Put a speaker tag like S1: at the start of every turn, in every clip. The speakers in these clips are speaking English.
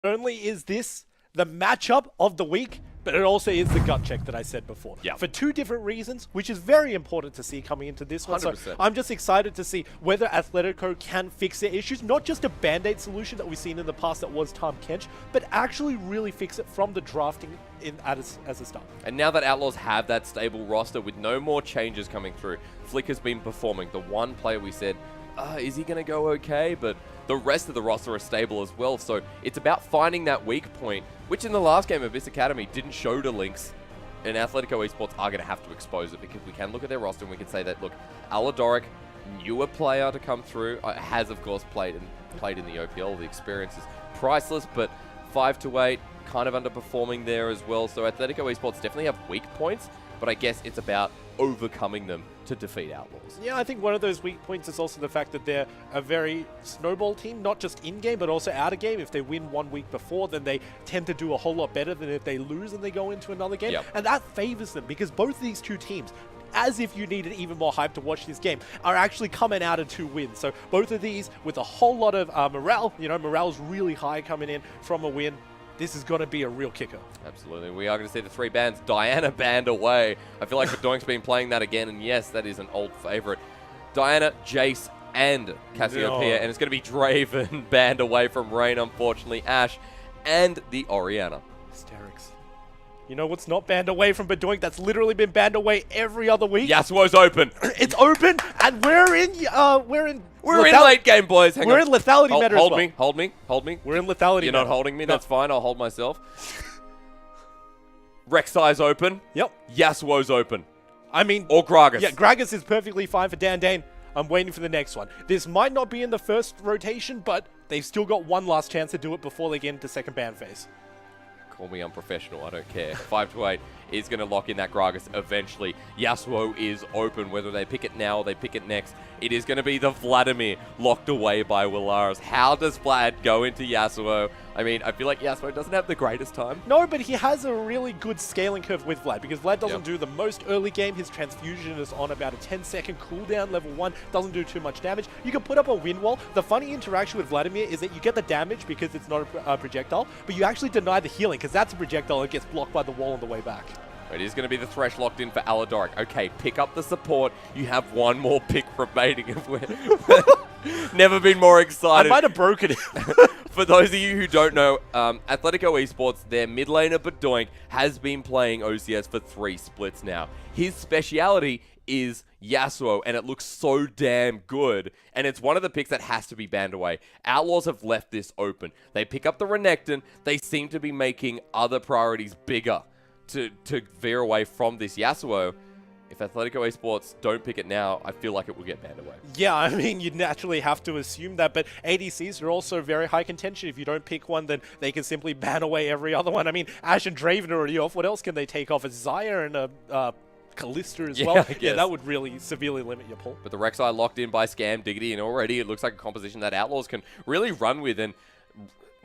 S1: Not only is this the matchup of the week, but it also is the gut check that I said before.
S2: Yeah.
S1: For two different reasons, which is very important to see coming into this one.
S2: 100%.
S1: So I'm just excited to see whether Athletico can fix their issues. Not just a band-aid solution that we've seen in the past that was Tom Kench, but actually really fix it from the drafting as a start.
S2: And now that Outlaws have that stable roster with no more changes coming through, Flick has been performing. The one player we said, is he going to go okay? But the rest of the roster are stable as well. So it's about finding that weak point, which in the last game of this Academy didn't show to Lynx. And Athletico Esports are going to have to expose it, because we can look at their roster and we can say that, look, Aladoric, newer player to come through, has of course played in the OPL. The experience is priceless, but 5 to 8, kind of underperforming there as well. So Athletico Esports definitely have weak points, but I guess it's about overcoming them to defeat Outlaws.
S1: Yeah, I think one of those weak points is also the fact that they're a very snowball team, not just in-game, but also out-of-game. If they win 1 week before, then they tend to do a whole lot better than if they lose and they go into another game.
S2: Yep.
S1: And that favors them, because both of these two teams, as if you needed even more hype to watch this game, are actually coming out of 2 wins. So both of these with a whole lot of morale, morale's really high coming in from a win. This is going to be a real kicker.
S2: Absolutely. We are going to see the 3 bans. Diana banned away. I feel like Bedoink's been playing that again, and yes, that is an old favorite. Diana, Jace, and Cassiopeia, and it's going to be Draven banned away from Rain, unfortunately, Ash, and the Orianna.
S1: Hysterics. You know what's not banned away from Bedoink? That's literally been banned away every other week.
S2: Yasuo's open.
S1: It's open, and we're in
S2: late game, boys. Hang
S1: we're
S2: on.
S1: in lethality meta as well.
S2: Hold me.
S1: We're in lethality
S2: You're
S1: meta.
S2: not holding me. That's fine. I'll hold myself. Rek'Sai's open.
S1: Yep.
S2: Yasuo's open.
S1: I mean,
S2: or Gragas.
S1: Yeah, Gragas is perfectly fine for Dan. I'm waiting for the next one. This might not be in the first rotation, but they've still got one last chance to do it before they get into second ban phase.
S2: Call me unprofessional, I don't care. 5 to 8 is going to lock in that Gragas eventually. Yasuo is open, whether they pick it now or they pick it next. It is going to be the Vladimir locked away by Willaris. How does Vlad go into Yasuo? I mean, I feel like Yasuo doesn't have the greatest time.
S1: No, but he has a really good scaling curve with Vlad, because Vlad doesn't do the most early game. His transfusion is on about a 10-second cooldown, level 1, doesn't do too much damage. You can put up a wind wall. The funny interaction with Vladimir is that you get the damage because it's not a projectile, but you actually deny the healing, because that's a projectile that gets blocked by the wall on the way back.
S2: It is going to be the Thresh locked in for Aladoric. Okay, pick up the support. You have one more pick remaining. Never been more excited.
S1: I might have broken it.
S2: For those of you who don't know, Athletico Esports, their mid laner Bedoink, has been playing OCS for 3 splits now. His speciality is Yasuo, and it looks so damn good. And it's one of the picks that has to be banned away. Outlaws have left this open. They pick up the Renekton. They seem to be making other priorities bigger to veer away from this Yasuo. If Athletico Esports don't pick it now, I feel like it will get banned away.
S1: Yeah, I mean, you'd naturally have to assume that, but ADCs are also very high contention. If you don't pick one, then they can simply ban away every other one. I mean, Ashe and Draven are already off. What else can they take off? A Xayah and a Kalista as well? Yeah, that would really severely limit your pull.
S2: But the Rek'Sai locked in by Scam Diggity, and already it looks like a composition that Outlaws can really run with, and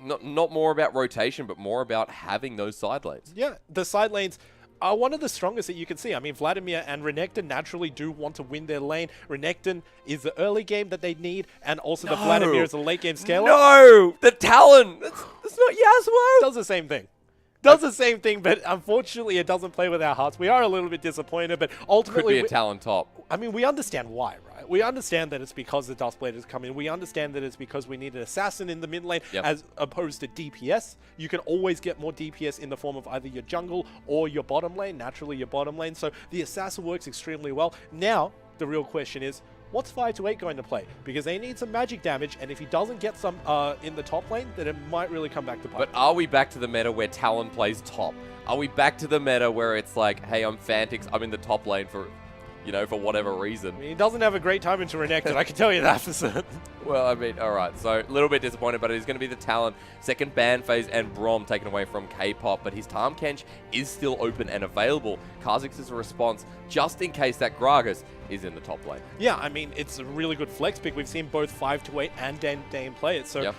S2: not more about rotation, but more about having those side lanes.
S1: Yeah, the side lanes are one of the strongest that you can see. I mean, Vladimir and Renekton naturally do want to win their lane. Renekton is the early game that they need, and also the Vladimir is the late game scaler.
S2: No! The Talon! That's not Yasuo!
S1: Does the same thing. Does the same thing, but unfortunately it doesn't play with our hearts. We are a little bit disappointed, but ultimately...
S2: Could be a Talon top.
S1: I mean, we understand why, right? We understand that it's because the Duskblade has come in. We understand that it's because we need an assassin in the mid lane as opposed to DPS. You can always get more DPS in the form of either your jungle or your bottom lane, naturally your bottom lane. So the assassin works extremely well. Now, the real question is, what's 5 to 8 going to play? Because they need some magic damage, and if he doesn't get some in the top lane, then it might really come back to bite.
S2: But are we back to the meta where Talon plays top? Are we back to the meta where it's like, hey, I'm Fantix, I'm in the top lane for whatever reason?
S1: I mean, he doesn't have a great time into Renekton, I can tell you that for certain.
S2: Well, I mean, alright, so a little bit disappointed, but it is going to be the Talon, second ban phase, and Brom taken away from K-pop, but his Tahm Kench is still open and available. Kha'Zix' response, just in case that Gragas is in the top lane.
S1: Yeah, I mean, it's a really good flex pick. We've seen both 5 to 8 and Dane play it, so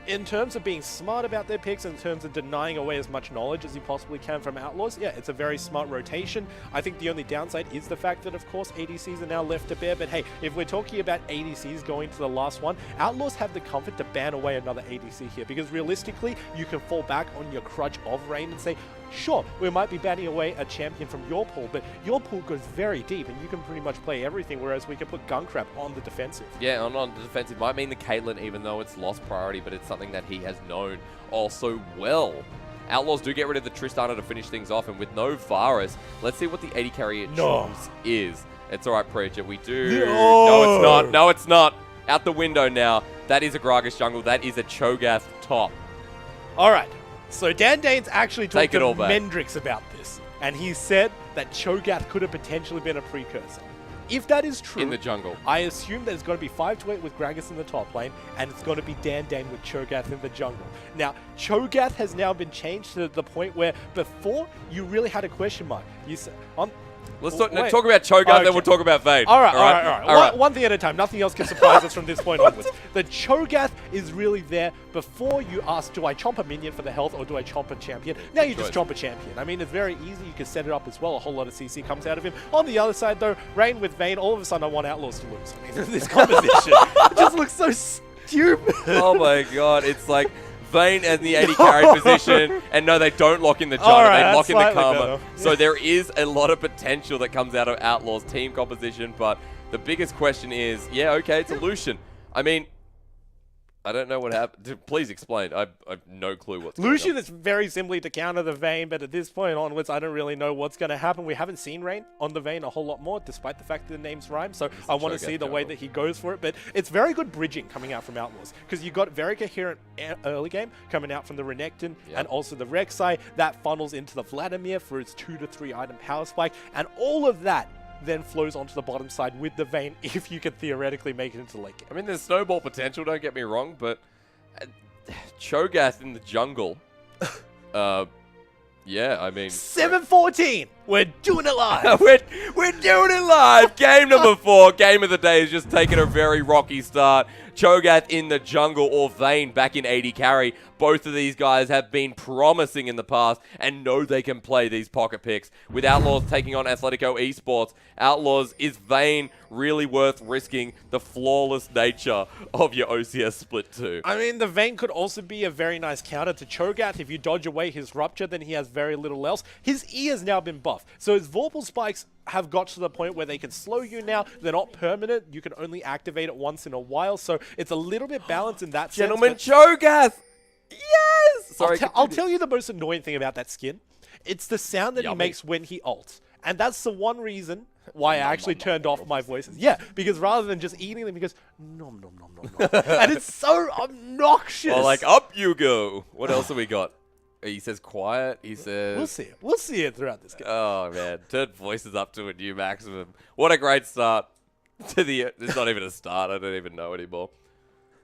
S1: in terms of being smart about their picks, in terms of denying away as much knowledge as you possibly can from Outlaws, yeah, it's a very smart rotation. I think the only downside is the fact that, of course, ADCs are now left to bear. But hey, if we're talking about ADCs going to the last one, Outlaws have the comfort to ban away another ADC here, because realistically, you can fall back on your crutch of Rain and say, sure, we might be banning away a champion from your pool, but your pool goes very deep and you can pretty much play everything, whereas we can put Gunkrap on the defensive.
S2: Yeah, on the defensive might mean the Caitlyn, even though it's lost priority, but it's something that he has known also well. Outlaws do get rid of the Tristana to finish things off, and with no Varus, let's see what the AD carry it choose is. It's all right, Preacher. We do. No, it's not. No, it's not. Out the window now. That is a Gragas jungle. That is a Cho'Gath top.
S1: All right. So Dan Dane's actually talked to Mendrix about this, and he said that Cho'Gath could have potentially been a precursor. If that is true,
S2: in the jungle,
S1: I assume that it's going to be 5-8 with Gragas in the top lane, and it's going to be Dan Dane with Cho'Gath in the jungle. Now, Cho'Gath has now been changed to the point where before you really had a question mark. You said,
S2: let's talk about Cho'Gath, then we'll talk about Vayne.
S1: All right. One thing at a time. Nothing else can surprise us from this point onwards. The Cho'Gath is really there before you ask, do I chomp a minion for the health or do I chomp a champion? Now you just chomp a champion. I mean, it's very easy. You can set it up as well. A whole lot of CC comes out of him. On the other side, though, Rain with Vayne, all of a sudden I want Outlaws to lose. I mean, this composition just looks so stupid.
S2: Oh my god, it's like Vayne in the AD carry position, and no, they don't lock in the Janna, they lock in the Karma. So there is a lot of potential that comes out of Outlaws' team composition, but the biggest question is, yeah, okay, it's a Lucian. I mean, I don't know what happened. Please explain. I've no clue what's going on.
S1: Lucian is very simply to counter the Vayne, but at this point onwards, I don't really know what's going to happen. We haven't seen Rain on the Vayne a whole lot more, despite the fact that the names rhyme, so I want to see the way that he goes for it. But it's very good bridging coming out from Outlaws, because you got very coherent early game coming out from the Renekton and also the Rek'Sai. That funnels into the Vladimir for its 2 to 3 item power spike, and all of that then flows onto the bottom side with the Vayne if you could theoretically make it into late game.
S2: I mean, there's snowball potential, don't get me wrong, but Cho'Gath in the jungle, yeah, I mean...
S1: 7-14! We're doing it live!
S2: we're doing it live! Game number 4, game of the day, is just taking a very rocky start. Cho'Gath in the jungle, or Vayne back in AD carry. Both of these guys have been promising in the past and know they can play these pocket picks. With Outlaws taking on Athletico Esports, Outlaws, is Vayne really worth risking the flawless nature of your OCS split 2?
S1: I mean, the Vayne could also be a very nice counter to Cho'Gath. If you dodge away his Rupture, then he has very little else. His E has now been buffed, so his Vorpal spikes have got to the point where they can slow you now. They're not permanent. You can only activate it once in a while, so it's a little bit balanced in that
S2: Gentleman
S1: sense.
S2: Cho'Gath! Yes! Sorry,
S1: I'll tell you the most annoying thing about that skin. It's the sound that he makes when he ults. And that's the one reason why I actually turned off my voices. Yeah, because rather than just eating them, he goes, nom, nom, nom, nom, nom. And it's so obnoxious.
S2: Well, like, up you go. What else have we got? He says quiet. He says...
S1: We'll see it. We'll see it throughout this game.
S2: Oh, man. Turn voices up to a new maximum. What a great start to the... It's not even a start. I don't even know anymore.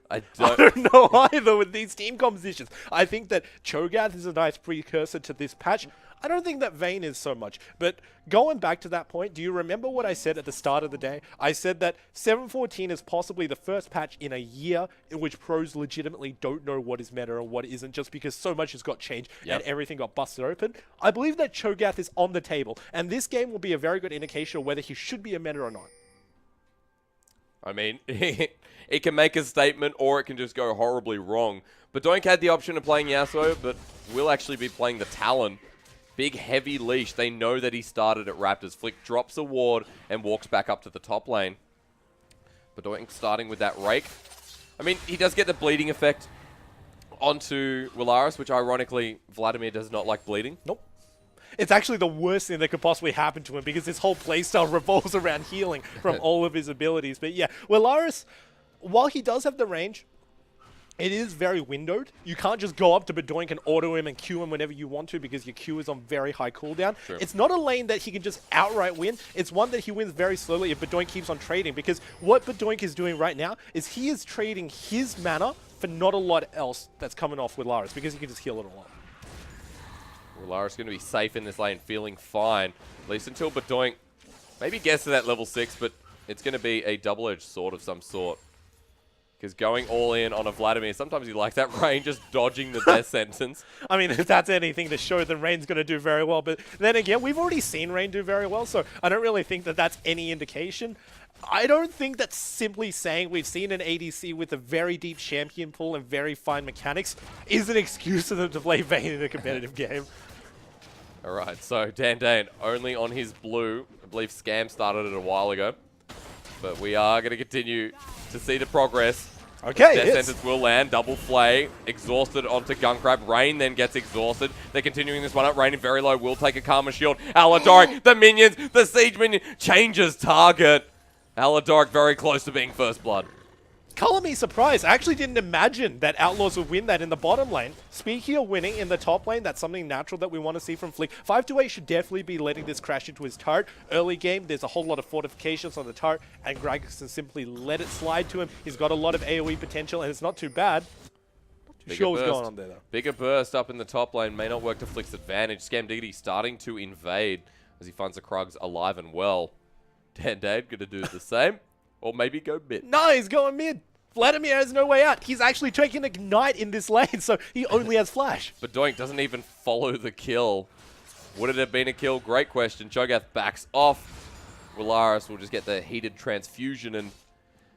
S2: I
S1: don't know either with these team compositions. I think that Cho'Gath is a nice precursor to this patch. I don't think that Vayne is so much. But going back to that point, do you remember what I said at the start of the day? I said that 7.14 is possibly the first patch in a year in which pros legitimately don't know what is meta and what isn't, just because so much has got changed and everything got busted open. I believe that Cho'Gath is on the table, and this game will be a very good indication of whether he should be a meta or not.
S2: I mean, it can make a statement or it can just go horribly wrong. But Doink had the option of playing Yasuo, but will actually be playing the Talon. Big, heavy leash. They know that he started at Raptors. Flick drops a ward and walks back up to the top lane. But Doink starting with that Rake. I mean, he does get the bleeding effect onto Willaris, which ironically, Vladimir does not like bleeding.
S1: Nope. It's actually the worst thing that could possibly happen to him because his whole playstyle revolves around healing from all of his abilities. But yeah, Willaris, while he does have the range, it is very windowed. You can't just go up to Bedoink and auto him and Q him whenever you want to because your Q is on very high cooldown. True. It's not a lane that he can just outright win. It's one that he wins very slowly if Bedoink keeps on trading, because what Bedoink is doing right now is he is trading his mana for not a lot else that's coming off with Willaris because he can just heal it a lot.
S2: Willaris going to be safe in this lane, feeling fine, at least until Bedoink maybe gets to that level 6, but it's going to be a double-edged sword of some sort. Because going all in on a Vladimir, sometimes you like that Rain just dodging the death sentence.
S1: I mean, if that's anything to show that Rain's going to do very well. But then again, we've already seen Rain do very well, so I don't really think that that's any indication. I don't think that simply saying we've seen an ADC with a very deep champion pool and very fine mechanics is an excuse for them to play Vayne in a competitive game.
S2: All right, so Dan only on his blue. I believe Scam started it a while ago. But we are going to continue to see the progress.
S1: Okay,
S2: Death sentence will land. Double flay. Exhausted onto Gunkrab. Rain then gets exhausted. They're continuing this one up. Rain very low. Will take a Karma Shield. Aladoric, the minions, the Siege minion changes target. Aladoric very close to being first blood.
S1: Color me surprised. I actually didn't imagine that Outlaws would win that in the bottom lane. Speaking of winning in the top lane, that's something natural that we want to see from Flick. 528 should definitely be letting this crash into his turret. Early game, there's a whole lot of fortifications on the turret, and Gragas can simply let it slide to him. He's got a lot of AoE potential, and it's not too bad. Not too sure what's going on there, though.
S2: Bigger burst up in the top lane may not work to Flick's advantage. Scam Diggity starting to invade as he finds the Krugs alive and well. Dad going to do the same, or maybe go mid.
S1: No, he's going mid. Vladimir has no way out. He's actually taking Ignite in this lane, so he only has Flash.
S2: But Doink doesn't even follow the kill. Would it have been a kill? Great question. Cho'Gath backs off. Willaris will just get the heated transfusion and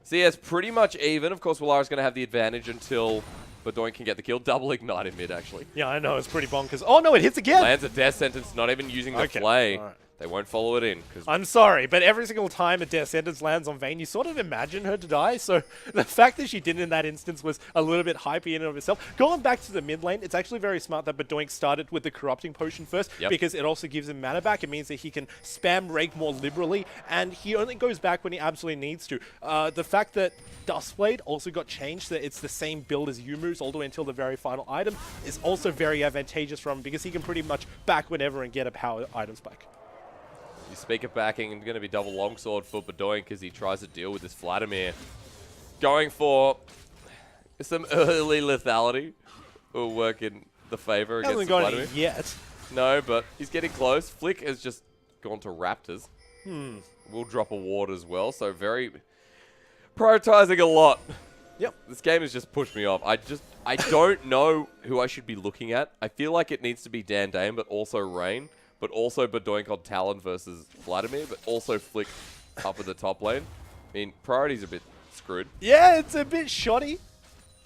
S2: CS pretty much even. Of course, Willaris going to have the advantage until Doink can get the kill. Double Ignite in mid, actually.
S1: Yeah, I know. It's pretty bonkers. Oh, no, it hits again.
S2: Lands a death sentence, not even using the play.
S1: All right.
S2: They won't follow it in.
S1: I'm sorry, but every single time a death sentence lands on Vayne, you sort of imagine her to die. So the fact that she didn't in that instance was a little bit hypey in and of itself. Going back to the mid lane, it's actually very smart that Badoink started with the Corrupting Potion first, because it also gives him mana back. It means that he can spam Rake more liberally, and he only goes back when he absolutely needs to. The fact that Duskblade also got changed, so that it's the same build as Yumu's all the way until the very final item, is also very advantageous for him, because he can pretty much back whenever and get a power item spike.
S2: You speak of backing, and going to be double longsword for Badoink as he tries to deal with this Vladimir. Going for some early lethality will work in the favor against the Vladimir.
S1: Hasn't got it yet.
S2: No, but he's getting close. Flick has just gone to Raptors. Will drop a ward as well, so very prioritizing a lot.
S1: Yep.
S2: This game has just pushed me off. I don't know who I should be looking at. I feel like it needs to be Dan Dane, but also Rain. But also Badoink on Talon versus Vladimir, but also Flick up at the top lane. I mean, priority's a bit screwed.
S1: Yeah, it's a bit shoddy.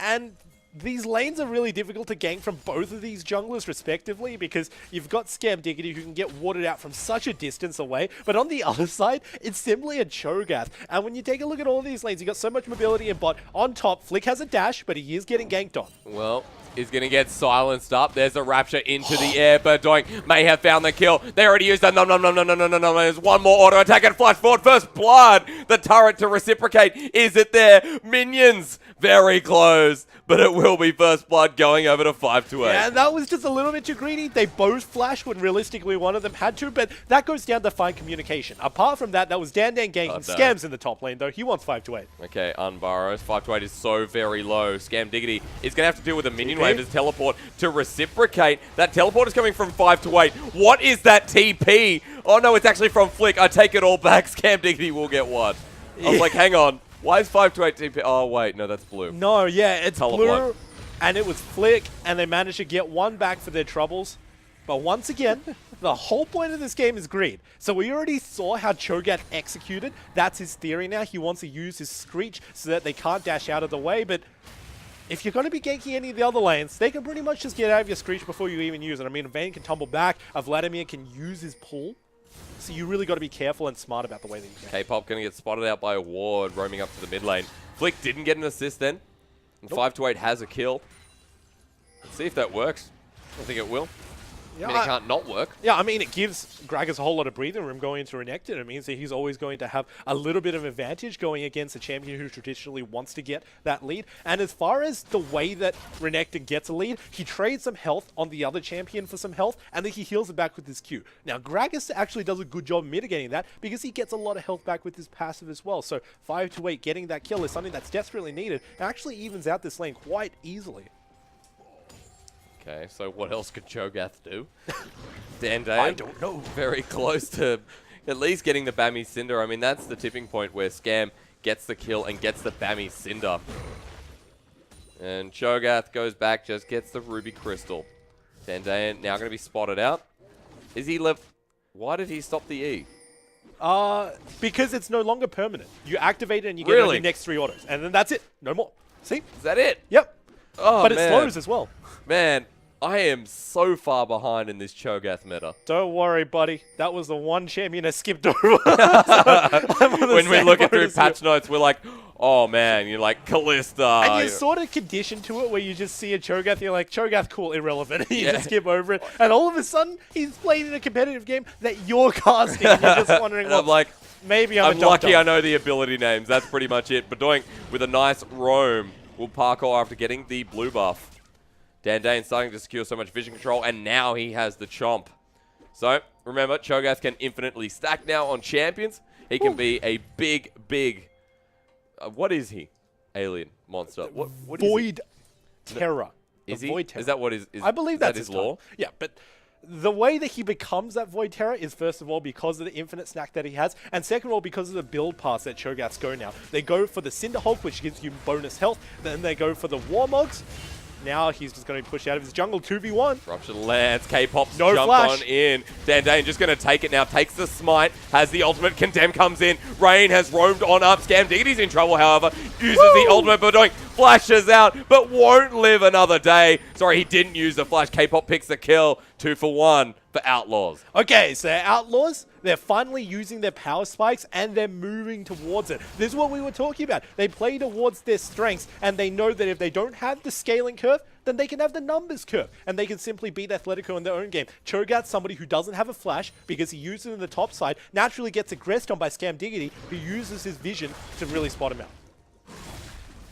S1: And these lanes are really difficult to gank from both of these junglers respectively, because you've got Scam Diggity who can get watered out from such a distance away, but on the other side, it's simply a Cho'Gath. And when you take a look at all of these lanes, you've got so much mobility in bot. On top, Flick has a dash, but he is getting ganked on.
S2: Well, is going to get silenced up. There's a Rapture into the air. Badoink may have found the kill. They already used that. No. There's one more auto attack and flash forward. First blood. The turret to reciprocate. Is it there? Minions. Very close. But it will be first blood going over to 5-8.
S1: Yeah, that was just a little bit too greedy. They both flashed when realistically one of them had to, but that goes down to fine communication. Apart from that, that was Dan ganking Scams in the top lane, though. He wants 5-8.
S2: Okay, Unburrows. 5-8 is so very low. Scam Diggity is going to have to deal with a minion wave as teleport to reciprocate. That teleport is coming from 5-8. What is that TP? Oh no, it's actually from Flick. I take it all back. Scam Diggity will get one. I was like, hang on. Why is 5-8 TP? Oh, wait. No, that's blue.
S1: No, yeah, it's blue, and it was Flick, and they managed to get one back for their troubles. But once again, the whole point of this game is greed. So we already saw how Cho'Gath executed. That's his theory now. He wants to use his Screech so that they can't dash out of the way, but if you're going to be ganking any of the other lanes, they can pretty much just get out of your Screech before you even use it. I mean, Vayne can tumble back, Vladimir can use his pull. So you really got to be careful and smart about the way that you gank.
S2: K-Pop going to get spotted out by a ward, roaming up to the mid lane. Flick didn't get an assist then. And 5-8 has a kill. Let's see if that works. I don't think it will.
S1: Yeah,
S2: I mean, it can't not work.
S1: Yeah, I mean, it gives Gragas a whole lot of breathing room going into Renekton. It means that he's always going to have a little bit of advantage going against a champion who traditionally wants to get that lead. And as far as the way that Renekton gets a lead, he trades some health on the other champion for some health, and then he heals it back with his Q. Now, Gragas actually does a good job mitigating that because he gets a lot of health back with his passive as well. So 5-8 getting that kill is something that's desperately needed and actually evens out this lane quite easily.
S2: Okay, so what else could Cho'Gath do? Dan Dane?
S1: I don't know.
S2: Very close to at least getting the Bammy Cinder. I mean, that's the tipping point where Scam gets the kill and gets the Bammy Cinder. And Cho'Gath goes back, just gets the Ruby Crystal. Dandain now going to be spotted out. Is he left? Why did he stop the E?
S1: Because it's no longer permanent. You activate it and you get your next 3 autos. And then that's it. No more. See?
S2: Is that it?
S1: Yep.
S2: Oh,
S1: but it slows as well.
S2: Man, I am so far behind in this Cho'Gath meta.
S1: Don't worry, buddy. That was the one champion I skipped over.
S2: When we look at through patch notes, we're like, oh man, you're like Callista.
S1: And you're sort of conditioned to it where you just see a Cho'Gath, you're like, Cho'Gath, cool, irrelevant. You just skip over it. And all of a sudden, he's playing in a competitive game that you're casting. And you're just wondering, well,
S2: I'm like,
S1: maybe I'm
S2: lucky I know the ability names. That's pretty much it. Bedoink with a nice roam will parkour after getting the blue buff. Dandain starting to secure so much vision control, and now he has the chomp. So, remember, Cho'Gath can infinitely stack now on champions. He can be a big... what is he? Alien monster. What
S1: Void Terror.
S2: Is he?
S1: Void Terror.
S2: Is that what is
S1: I believe that's
S2: his lore?
S1: Yeah, but the way that he becomes that Void Terror is, first of all, because of the infinite snack that he has, and second of all, because of the build paths that Cho'Gaths go now. They go for the Cinderhulk, which gives you bonus health, then they go for the Warmogs. Now he's just going to be pushed out of his jungle 2v1.
S2: Rupture Lance, K-Pop's
S1: no
S2: jumped
S1: flash.
S2: on in. Dandain just going to take it now, takes the smite, has the ultimate, Condemn comes in. Rain has roamed on up, Scam Diggity's in trouble, however, uses the ultimate, but doing flashes out, but won't live another day. Sorry, he didn't use the flash. K-Pop picks the kill, 2 for 1 for Outlaws.
S1: Okay, so Outlaws, they're finally using their power spikes and they're moving towards it. This is what we were talking about. They play towards their strengths and they know that if they don't have the scaling curve, then they can have the numbers curve and they can simply beat Athletico in their own game. Cho'Gath, somebody who doesn't have a flash because he uses it in the top side, naturally gets aggressed on by Scam Diggity, who uses his vision to really spot him out.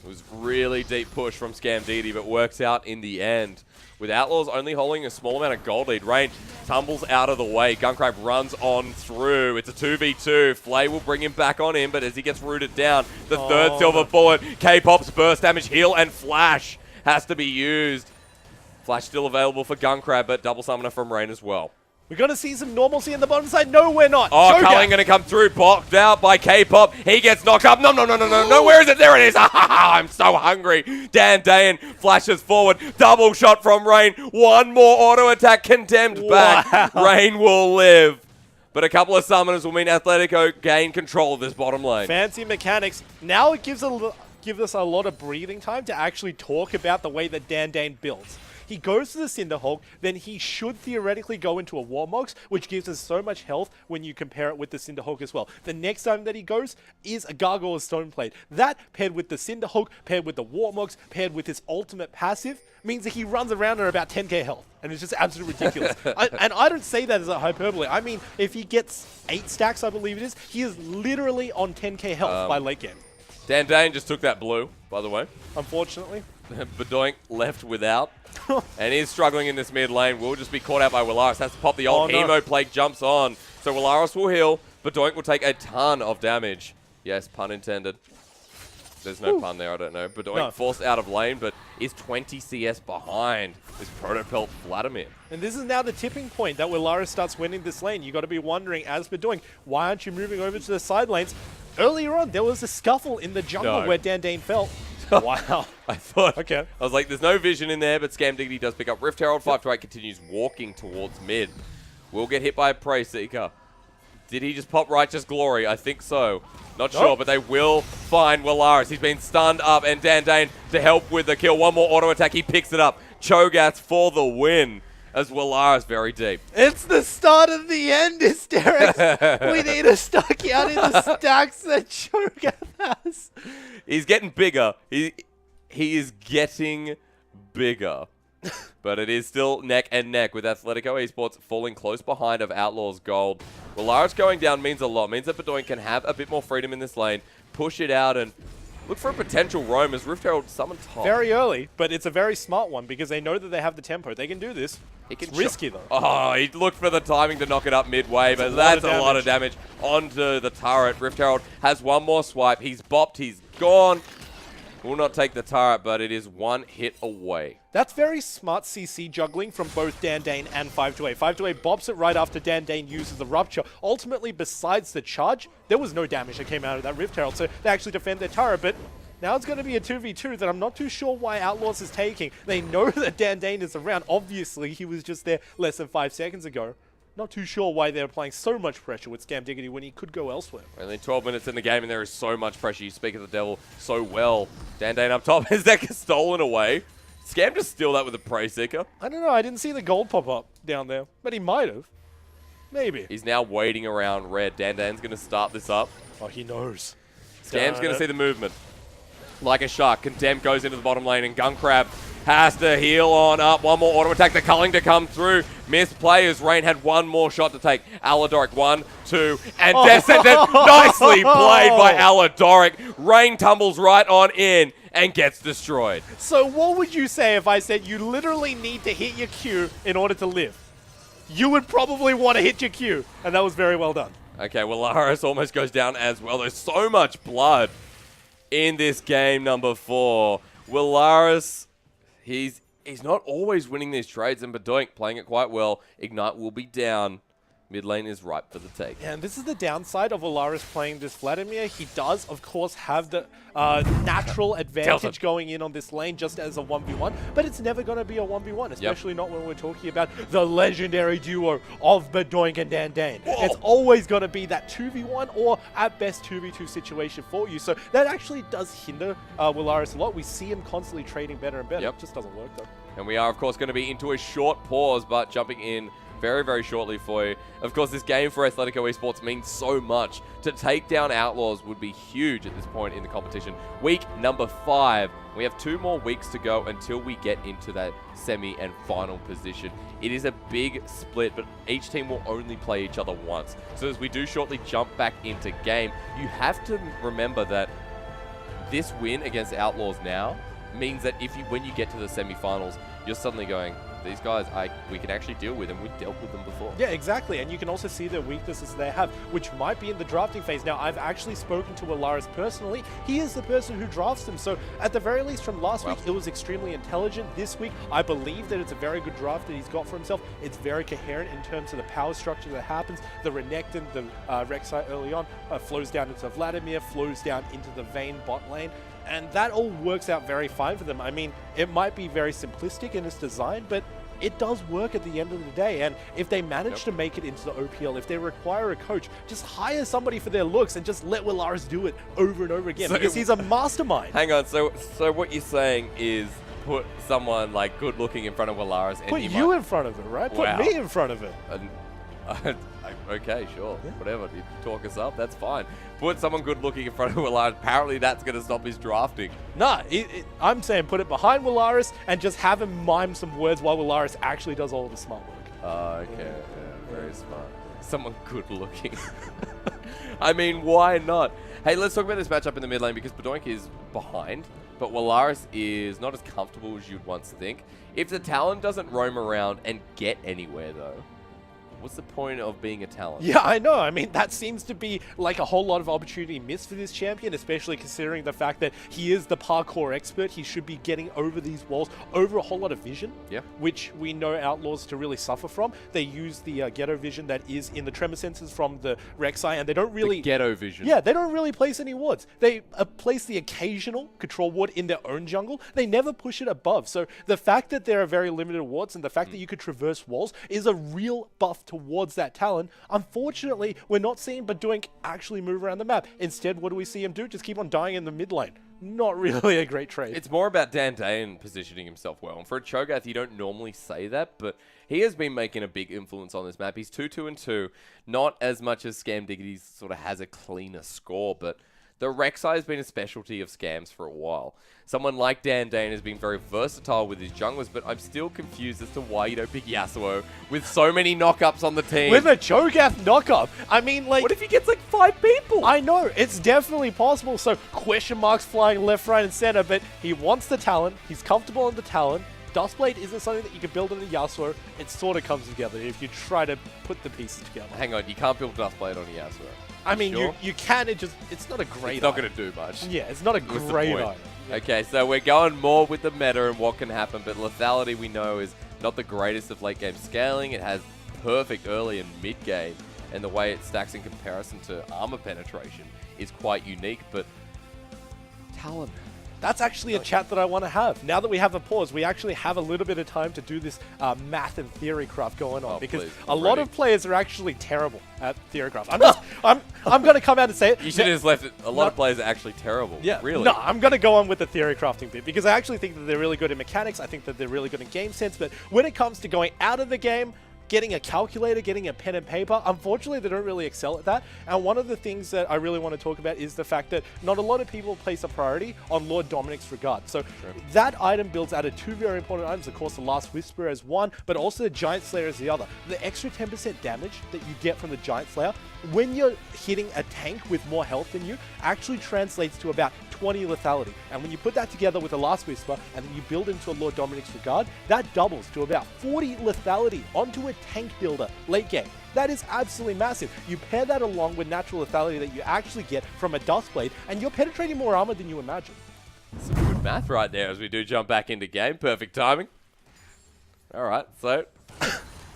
S2: It was really deep push from Scam Diggity, but works out in the end. With Outlaws only holding a small amount of gold lead, Rain tumbles out of the way. Guncribe runs on through. It's a 2v2. Flay will bring him back on in, but as he gets rooted down, the third silver bullet, K-Pop's burst damage, heal, and flash has to be used. Flash still available for Guncribe, but double summoner from Rain as well.
S1: We're going to see some normalcy in the bottom side. No, we're not.
S2: Oh, Culling going to come through. Blocked out by K-Pop. He gets knocked up. No. Where is it? There it is. I'm so hungry. Dandain flashes forward. Double shot from Rain. One more auto attack. Condemned back. Rain will live. But a couple of summoners will mean Athletico gain control of this bottom lane.
S1: Fancy mechanics. Now it gives us a lot of breathing time to actually talk about the way that Dandain builds. He goes to the Cinderhulk, then he should theoretically go into a Warmogs, which gives us so much health when you compare it with the Cinderhulk as well. The next time that he goes is a Gargoyle Stoneplate. That, paired with the Cinderhulk, paired with the Warmogs, paired with his ultimate passive, means that he runs around at about 10k health. And it's just absolutely ridiculous. And I don't say that as a hyperbole. I mean, if he gets 8 stacks, I believe it is, he is literally on 10k health by late game.
S2: Dandain just took that blue, by the way.
S1: Unfortunately.
S2: Bedoink left without. And he's struggling in this mid lane. Will just be caught out by Willaris. Has to pop the ult. Emo Plague jumps on. So Willaris will heal. Bedoink will take a ton of damage. Yes, pun intended. There's no pun there, I don't know. Bedoink forced out of lane, but is 20 CS behind this Protopelt Vladimir.
S1: And this is now the tipping point that Willaris starts winning this lane. You got to be wondering, as Bedoink, why aren't you moving over to the side lanes? Earlier on, there was a scuffle in the jungle where Dandain fell. Wow.
S2: I thought,
S1: okay.
S2: I was like, there's no vision in there, but Scam Diggity does pick up Rift Herald. 5-8 continues walking towards mid. Will get hit by a Prey Seeker. Did he just pop Righteous Glory? I think so. Not sure, but they will find Willaris. He's been stunned up, and Dandain to help with the kill. One more auto attack. He picks it up. Cho'Gath for the win. As Willaris very deep.
S1: It's the start of the end, Hysterics. We need a stock out in the stacks that Cho'Gath has.
S2: He's getting bigger. He is getting bigger. But it is still neck and neck with Athletico Esports falling close behind of Outlaws Gold. Willaris going down means a lot. Means that Bedoink can have a bit more freedom in this lane, push it out, and look for a potential roam as Rift Herald summon top.
S1: Very early, but it's a very smart one because they know that they have the tempo. They can do this. It's risky, though.
S2: Oh, he looked for the timing to knock it up midway, but that's a lot of damage onto the turret. Rift Herald has one more swipe. He's bopped. He's gone. Will not take the turret, but it is one hit away.
S1: That's very smart CC juggling from both Dandain and 5-8. 5-8 bobs it right after Dandain uses the Rupture. Ultimately, besides the charge, there was no damage that came out of that Rift Herald, so they actually defend their turret, but Now it's going to be a 2v2 that I'm not too sure why Outlaws is taking. They know that Dandane is around. Obviously, he was just there less than 5 seconds ago. Not too sure why they're applying so much pressure with Scam Diggity when he could go elsewhere.
S2: Only 12 minutes in the game and there is so much pressure. You speak of the devil so well. Dandane up top. His deck is stolen away. Scam just steal that with a Prey Seeker.
S1: I don't know. I didn't see the gold pop up down there, but he might have. Maybe.
S2: He's now waiting around red. Dandane's going to start this up.
S1: Oh, he knows.
S2: Scam's going to see the movement. Like a shark, Contempt goes into the bottom lane and Gun Crab has to heal on up. One more auto attack, the culling to come through. Missed players. Rain had one more shot to take. Aladoric, 1, 2, and Death Sentence. Nicely played by Aladoric. Rain tumbles right on in and gets destroyed.
S1: So what would you say if I said you literally need to hit your Q in order to live? You would probably want to hit your Q, and that was very well done.
S2: Okay, well, Laris almost goes down as well. There's so much blood in this game number 4. Willaris, he's not always winning these trades, and Bedoink playing it quite well. Ignite will be down. Mid lane is ripe for the take.
S1: Yeah, and this is the downside of Willaris playing this Vladimir. He does, of course, have the natural advantage going in on this lane just as a 1v1, but it's never going to be a 1v1, especially not when we're talking about the legendary duo of Bedoink and Dandane.
S2: Whoa.
S1: It's always going to be that 2v1 or at best 2v2 situation for you, so that actually does hinder Willaris a lot. We see him constantly trading better and better. It just doesn't work though.
S2: And we are, of course, going to be into a short pause, but jumping in very, very shortly for you. Of course, this game for Athletico Esports means so much. To take down Outlaws would be huge at this point in the competition. Week number 5. We have 2 more weeks to go until we get into that semi and final position. It is a big split, but each team will only play each other once. So as we do shortly jump back into game, you have to remember that this win against Outlaws now means that when you get to the semi-finals, you're suddenly going, these guys, we can actually deal with them. We've dealt with them before.
S1: Yeah, exactly. And you can also see the weaknesses they have, which might be in the drafting phase. Now, I've actually spoken to Willaris personally. He is the person who drafts them. So at the very least from last week, it was extremely intelligent. This week, I believe that it's a very good draft that he's got for himself. It's very coherent in terms of the power structure that happens. The Renekton, the Rek'Sai early on, flows down into Vladimir, flows down into the Vayne bot lane. And that all works out very fine for them. I mean, it might be very simplistic in its design, but it does work at the end of the day. And if they manage to make it into the OPL, if they require a coach, just hire somebody for their looks and just let Willaris do it over and over again, because he's a mastermind.
S2: Hang on, so what you're saying is put someone like good looking in front of Willaris and
S1: put you in front of it, right? Put me in front of it.
S2: Okay, sure. Yeah. Whatever. You talk us up, that's fine. Put someone good looking in front of Willaris. Apparently that's going to stop his drafting.
S1: Nah, I'm saying put it behind Willaris and just have him mime some words while Willaris actually does all the smart work.
S2: Okay. Yeah, very smart. Someone good looking. I mean, why not? Hey, let's talk about this matchup in the mid lane, because Bedoink is behind, but Willaris is not as comfortable as you'd once think. If the Talon doesn't roam around and get anywhere, though, what's the point of being a Talon?
S1: Yeah, I know. I mean, that seems to be like a whole lot of opportunity missed for this champion, especially considering the fact that he is the parkour expert. He should be getting over these walls, over a whole lot of vision, which we know Outlaws to really suffer from. They use the ghetto vision that is in the tremor sensors from the Rek'Sai, and they don't really...
S2: The ghetto vision.
S1: Yeah, they don't really place any wards. They place the occasional control ward in their own jungle. They never push it above. So the fact that there are very limited wards and the fact that you could traverse walls is a real buff towards that Talon. Unfortunately, we're not seeing Bedoink actually move around the map. Instead, what do we see him do? Just keep on dying in the mid lane. Not really a great trade.
S2: It's more about Dandane positioning himself well. And for a Cho'Gath, you don't normally say that, but he has been making a big influence on this map. He's 2-2-2. Not as much as Scam Diggity sort of has a cleaner score, but the Rek'Sai has been a specialty of Scams for a while. Someone like Dandane has been very versatile with his junglers, but I'm still confused as to why you don't pick Yasuo with so many knockups on the team.
S1: With a Cho'Gath knockup? I mean, like...
S2: What if he gets like 5 people?
S1: I know, it's definitely possible. So, question marks flying left, right, and center, but he wants the talent. He's comfortable on the talent. Duskblade isn't something that you can build on a Yasuo. It sort of comes together if you try to put the pieces together.
S2: Hang on, you can't build Duskblade on a Yasuo.
S1: I mean, sure? you can, it's not a great
S2: It's not going to do much.
S1: Yeah, it's not a great item. Yeah.
S2: Okay, so we're going more with the meta and what can happen, but lethality we know is not the greatest of late game scaling. It has perfect early and mid game, and the way it stacks in comparison to armor penetration is quite unique, but Talon,
S1: That's actually a chat that I want to have. Now that we have a pause, we actually have a little bit of time to do this math and theory craft going on, because a lot of players are actually terrible at theory craft. I'm going to come out and say it.
S2: You should have just left it. A lot of players are actually terrible.
S1: Yeah,
S2: really.
S1: No, I'm going to go on with the theory crafting bit, because I actually think that they're really good in mechanics. I think that they're really good in game sense, but when it comes to going out of the game, getting a calculator, getting a pen and paper, unfortunately they don't really excel at that. And one of the things that I really want to talk about is the fact that not a lot of people place a priority on Lord Dominic's regard. So that item builds out of two very important items. Of course, the Last Whisper as one, but also the Giant Slayer as the other. The extra 10% damage that you get from the Giant Slayer when you're hitting a tank with more health than you actually translates to about 20 lethality. And when you put that together with the Last Whisper and then you build into a Lord Dominic's regard, that doubles to about 40 lethality onto a tank builder late game. That is absolutely massive. You pair that along with natural lethality that you actually get from a Duskblade, and you're penetrating more armor than you imagine.
S2: Some good math right there as we do jump back into game. Perfect timing. All right, so...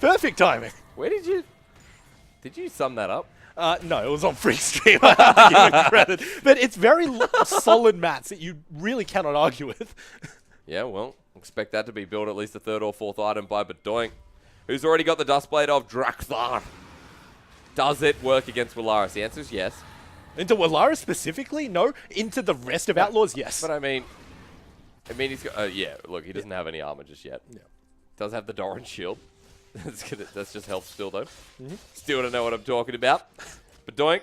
S1: Perfect timing.
S2: Where did you sum that up?
S1: No, it was on free stream. I have to give it credit. But it's very solid maths that you really cannot argue with.
S2: Yeah, well, expect that to be built at least a third or fourth item by Bedoink, who's already got the Duskblade of Drakthar. Does it work against Willaris? The answer is yes.
S1: Into Willaris specifically? No. Into the rest of Outlaws? Yes.
S2: But I mean he's got, yeah, look, he doesn't have any armor just yet.
S1: Yeah.
S2: Does have the Doran shield. That's just health still, though. Still don't know what I'm talking about. But Doink,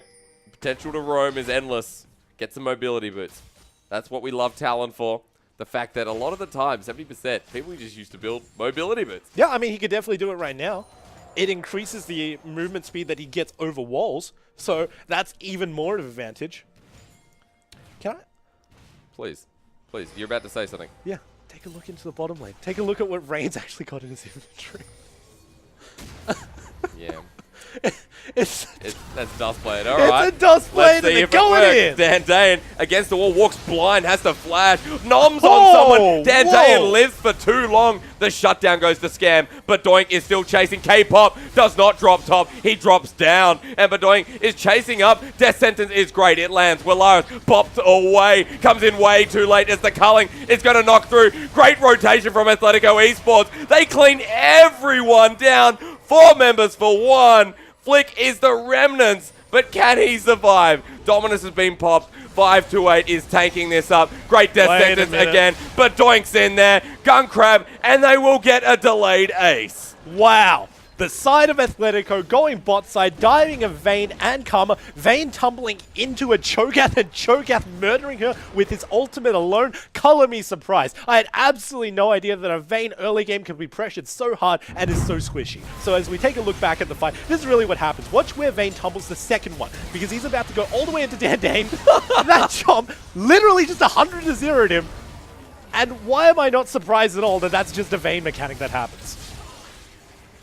S2: potential to roam is endless. Get some mobility boots. That's what we love Talon for. The fact that a lot of the time, 70%, people just used to build mobility boots.
S1: Yeah, I mean, he could definitely do it right now. It increases the movement speed that he gets over walls, so that's even more of an advantage. Can I?
S2: Please. Please, you're about to say something.
S1: Yeah, take a look into the bottom lane. Take a look at what Rain's actually got in his inventory.
S2: Yeah.
S1: That's
S2: Duskblade, alright.
S1: It's a Duskblade and they're going in!
S2: Dandayan against the wall, walks blind, has to flash, noms on someone. Dandayan lives for too long. The shutdown goes to Scam. Bedoink is still chasing. K-Pop does not drop top. He drops down. And Bedoink is chasing up. Death Sentence is great. It lands. Willaris popped away. Comes in way too late as the culling is going to knock through. Great rotation from Athletico Esports. They clean everyone down. 4 members for 1. Flick is the remnants, but can he survive? Dominus has been popped. 528 is taking this up. Great death sentence again, but Doink's in there. Gun Crab, and they will get a delayed ace.
S1: Wow. The side of Athletico going bot side, diving of Vayne and Karma. Vayne tumbling into a Cho'Gath and Cho'Gath murdering her with his ultimate alone. Color me surprised. I had absolutely no idea that a Vayne early game can be pressured so hard and is so squishy. So as we take a look back at the fight, this is really what happens. Watch where Vayne tumbles the second one, because he's about to go all the way into Dandain. That chomp literally just 100-0'd him. And why am I not surprised at all that that's just a Vayne mechanic that happens?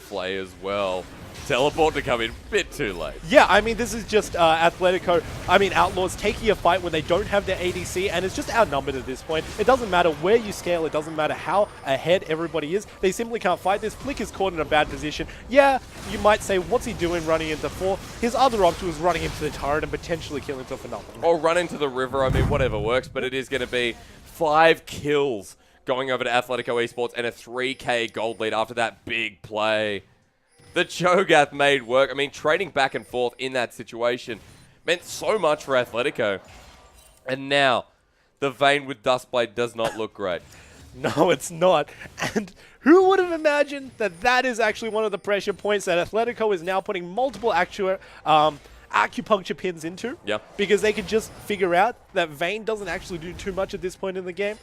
S2: Play as well. Teleport to come in a bit too late.
S1: Yeah, I mean, this is just Outlaws taking a fight when they don't have their ADC, and it's just outnumbered at this point. It doesn't matter where you scale, it doesn't matter how ahead everybody is. They simply can't fight this. Flick is caught in a bad position. Yeah, you might say, what's he doing running into 4? His other option was running into the turret and potentially killing himself for nothing.
S2: Or run into the river, I mean, whatever works, but it is going to be 5 kills going over to Athletico Esports and a 3k gold lead after that big play. The Cho'Gath made work. I mean, trading back and forth in that situation meant so much for Athletico. And now, the Vayne with Duskblade does not look great.
S1: No, it's not. And who would have imagined that that is actually one of the pressure points that Athletico is now putting multiple acupuncture pins into?
S2: Yeah.
S1: Because they could just figure out that Vayne doesn't actually do too much at this point in the game.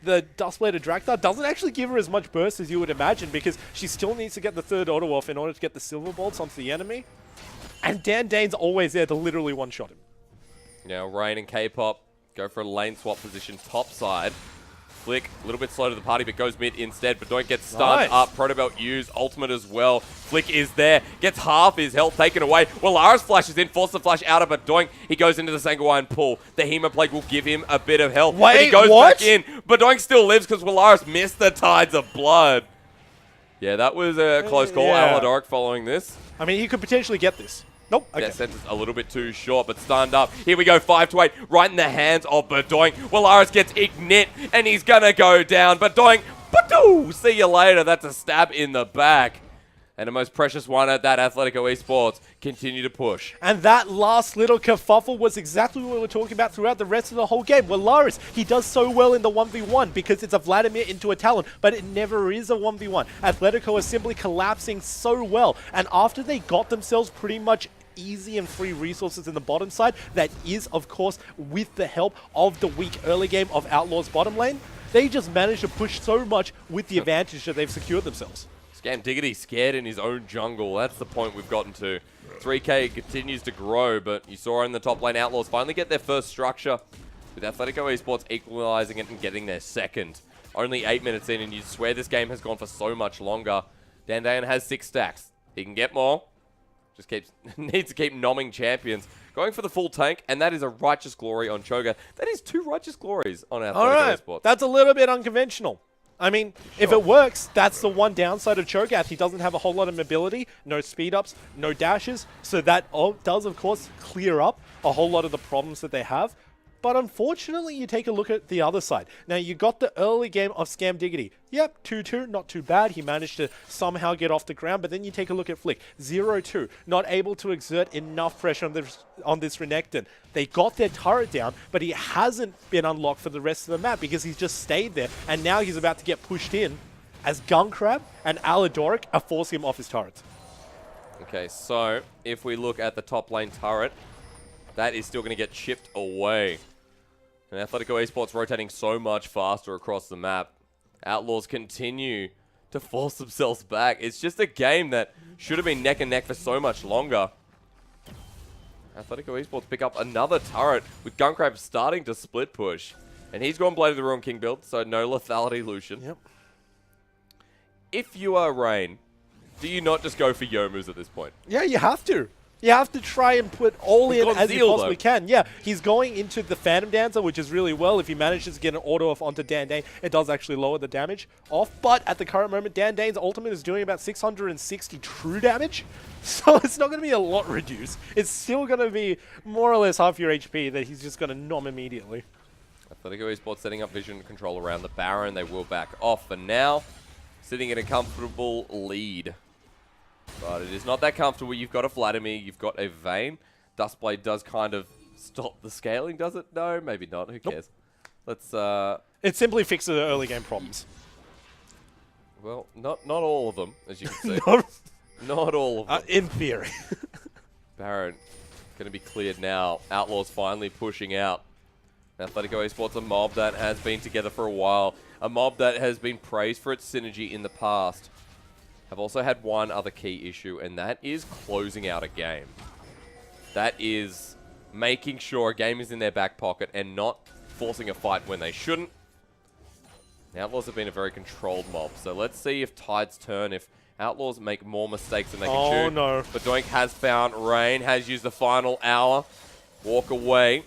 S1: The Duskblade of Drakthar doesn't actually give her as much burst as you would imagine, because she still needs to get the third auto off in order to get the silver bolts onto the enemy. And Dandain's always there to literally one-shot him.
S2: Now, Rain and K-Pop go for a lane swap position top side. Flick, a little bit slow to the party, but goes mid instead. But don't get stunned up. Protobelt used, ultimate as well. Flick is there, gets half his health taken away. Willaris flashes in, forces the flash out of Bedoink. He goes into the Sangwine pool. The Hema Plague will give him a bit of health.
S1: Wait,
S2: but he goes back in. Bedoink still lives because Willaris missed the Tides of Blood. Yeah, that was a close call.
S1: Yeah.
S2: Aladoric following this.
S1: I mean, he could potentially get this. Nope. Okay.
S2: Their center's a little bit too short, but stunned up. Here we go, 5 to 8, right in the hands of Bedoink. Willaris gets ignit, and he's gonna go down. Bedoink, see you later. That's a stab in the back. And the most precious one at that, Athletico Esports, continue to push.
S1: And that last little kerfuffle was exactly what we were talking about throughout the rest of the whole game. Willaris, he does so well in the 1v1 because it's a Vladimir into a Talon, but it never is a 1v1. Athletico is simply collapsing so well. And after they got themselves pretty much easy and free resources in the bottom side, that is, of course, with the help of the weak early game of Outlaws bottom lane, they just managed to push so much with the advantage that they've secured themselves.
S2: Scam Diggity scared in his own jungle. That's the point we've gotten to. 3K continues to grow, but you saw in the top lane, Outlaws finally get their first structure, with Athletico Esports equalizing it and getting their second. Only 8 minutes in, and you swear this game has gone for so much longer. Dandayan has 6 stacks. He can get more. Just needs to keep nomming champions. Going for the full tank, and that is a Righteous Glory on Cho'Gath. That is 2 Righteous Glories on Athletico Esports.
S1: That's a little bit unconventional. I mean, if it works, that's the one downside of Cho'Gath. He doesn't have a whole lot of mobility, no speed-ups, no dashes. So that does, of course, clear up a whole lot of the problems that they have. But unfortunately, you take a look at the other side. Now, you got the early game of Scam Diggity. Yep, 2-2, not too bad. He managed to somehow get off the ground. But then you take a look at Flick. 0-2, not able to exert enough pressure on this Renekton. They got their turret down, but he hasn't been unlocked for the rest of the map because he's just stayed there. And now he's about to get pushed in as Gunkrab and Aladoric are forcing him off his turret.
S2: Okay, so if we look at the top lane turret, that is still going to get chipped away. And Athletico Esports rotating so much faster across the map. Outlaws continue to force themselves back. It's just a game that should have been neck and neck for so much longer. Athletico Esports pick up another turret with Gunkrab starting to split push. And he's gone Blade of the Ruin King build, so no lethality Lucian.
S1: Yep.
S2: If you are Rain, do you not just go for Youmu's at this point?
S1: Yeah, you have to. You have to try and put all in as you possibly can. Yeah, he's going into the Phantom Dancer, which is really well. If he manages to get an auto off onto Dandane, it does actually lower the damage off. But at the current moment, Dandane's ultimate is doing about 660 true damage. So it's not going to be a lot reduced. It's still going to be more or less half your HP that he's just going to nom immediately.
S2: Athletico Esports setting up vision control around the Baron. They will back off for now, sitting in a comfortable lead. But it is not that comfortable. You've got a Vladimir, you've got a Vayne. Dustblade does kind of stop the scaling, does it? No, maybe not. Who cares? Nope. Let's.
S1: It simply fixes the early game problems.
S2: Well, not all of them, as you can see. Not all of them.
S1: In theory.
S2: Baron going to be cleared now. Outlaws finally pushing out. Athletico Esports, a mob that has been together for a while. A mob that has been praised for its synergy in the past. Have also had one other key issue, and that is closing out a game. That is making sure a game is in their back pocket and not forcing a fight when they shouldn't. The Outlaws have been a very controlled mob, so let's see if tides turn, if Outlaws make more mistakes than they can chew.
S1: Oh no.
S2: But Doink has found Rain, has used the final hour. Walk away.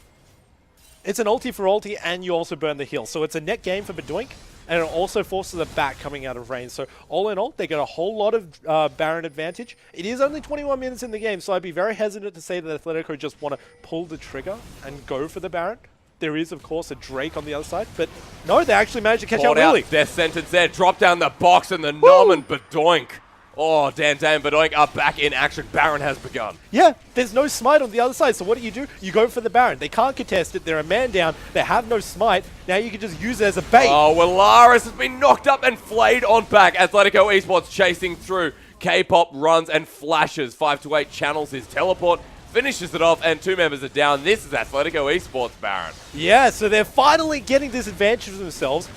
S1: It's an ulti for ulti, and you also burn the heal. So it's a net game for Bedoink, and it also forces a back coming out of range. So all in all, they get a whole lot of Baron advantage. It is only 21 minutes in the game, so I'd be very hesitant to say that Athletico just want to pull the trigger and go for the Baron. There is, of course, a Drake on the other side, but no, they actually managed to catch out early.
S2: Their sentence there, drop down the box, and the Nom and Bedoink. Oh, Dandayan and Bedoink are back in action. Baron has begun.
S1: Yeah, there's no smite on the other side, so what do? You go for the Baron. They can't contest it. They're a man down. They have no smite. Now you can just use it as a bait.
S2: Oh, Willaris has been knocked up and flayed on back. Athletico Esports chasing through. K-Pop runs and flashes. 5-8 channels his teleport. Finishes it off, and 2 members are down. This is Athletico Esports Baron.
S1: Yeah, so they're finally getting this advantage for themselves.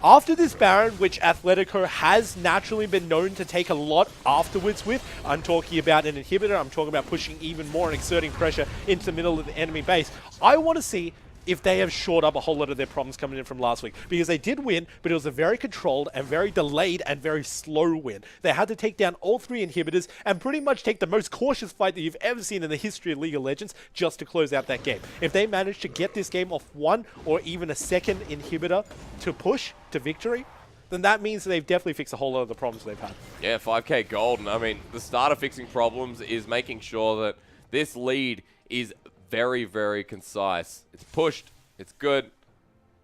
S1: After this Baron, which Athletico has naturally been known to take a lot afterwards with, I'm talking about an inhibitor, I'm talking about pushing even more and exerting pressure into the middle of the enemy base. I want to see if they have shored up a whole lot of their problems coming in from last week. Because they did win, but it was a very controlled and very delayed and very slow win. They had to take down all 3 inhibitors and pretty much take the most cautious fight that you've ever seen in the history of League of Legends just to close out that game. If they manage to get this game off 1 or even a second inhibitor to push to victory, then that means they've definitely fixed a whole lot of the problems they've had.
S2: Yeah, 5k gold. And I mean, the start of fixing problems is making sure that This lead is very, very concise. It's pushed. It's good.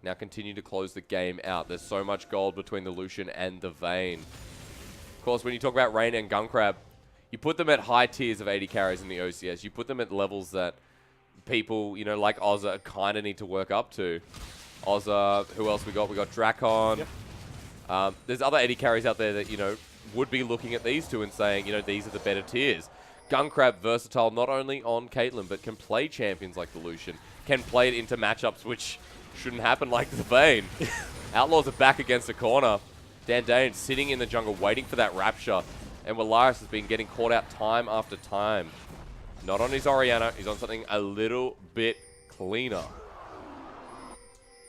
S2: Now continue to close the game out. There's so much gold between the Lucian and the Vayne. Of course, when you talk about Rain and Gunkrab, you put them at high tiers of 80 carries in the OCS. You put them at levels that people, you know, like Ozza kind of need to work up to. Ozza, who else we got? We got Drakon. Yep. There's other 80 carries out there that, you know, would be looking at these two and saying, you know, these are the better tiers. Gunkrab, versatile not only on Caitlyn, but can play champions like the Lucian. Can play it into matchups which shouldn't happen like the Vayne. Outlaws are back against the corner. Dandane sitting in the jungle waiting for that Rapture. And Willaris has been getting caught out time after time. Not on his Orianna. He's on something a little bit cleaner.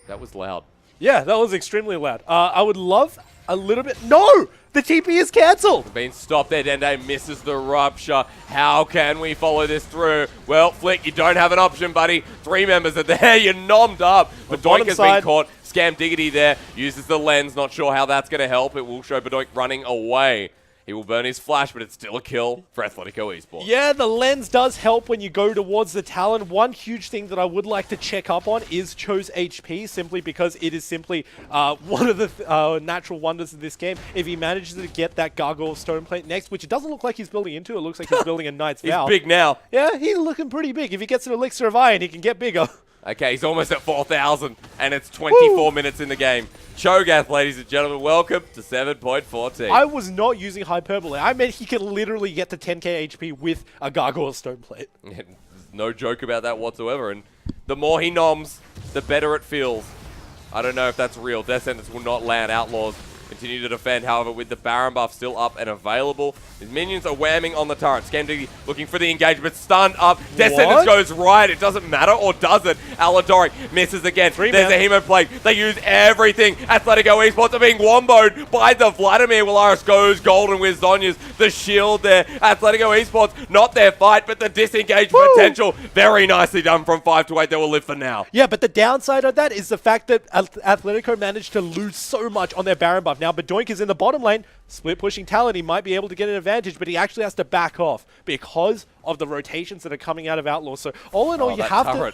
S2: That was loud.
S1: Yeah, that was extremely loud. I would love a little bit... No! The TP is cancelled!
S2: Been stopped there. Dende misses the Rupture. How can we follow this through? Well, Flick, you don't have an option, buddy. 3 members are there. You're nommed up. Bedoink has been caught. Scam Diggity there. Uses the lens. Not sure how that's going to help. It will show Bedoink running away. He will burn his flash, but it's still a kill for Athletico Esports.
S1: Yeah, the lens does help when you go towards the Talon. One huge thing that I would like to check up on is Cho's HP, simply because it is simply one of the natural wonders of this game. If he manages to get that Gargoyle Stone Plate next, which it doesn't look like he's building into, it looks like he's building a Knight's Vow.
S2: He's big now.
S1: Yeah, he's looking pretty big. If he gets an Elixir of Iron, he can get bigger.
S2: Okay, he's almost at 4,000, and it's 24 minutes in the game. Cho'Gath, ladies and gentlemen, welcome to 7.14.
S1: I was not using hyperbole. I meant he can literally get to 10k HP with a Gargoyle Stone Plate.
S2: There's no joke about that whatsoever, and the more he noms, the better it feels. I don't know if that's real. Death Sentence will not land. Outlaws continue to defend, however, with the Baron buff still up and available. His minions are whamming on the turret. Scam Diggity looking for the engagement. Stunned up. Death Sentence goes right. It doesn't matter, or does it? Aladoric misses again. There's a Hemo Plague. They use everything. Athletico Esports are being womboed by the Vladimir. Willaris goes golden with Zhonya's. The shield there. Athletico Esports, not their fight, but the disengage potential. Very nicely done from 5 to 8. They will live for now.
S1: Yeah, but the downside of that is the fact that Athletico managed to lose so much on their Baron buff. Now, Bedoink is in the bottom lane, split pushing Talon. He might be able to get an advantage, but he actually has to back off because of the rotations that are coming out of Outlaws. So all in all, you have to...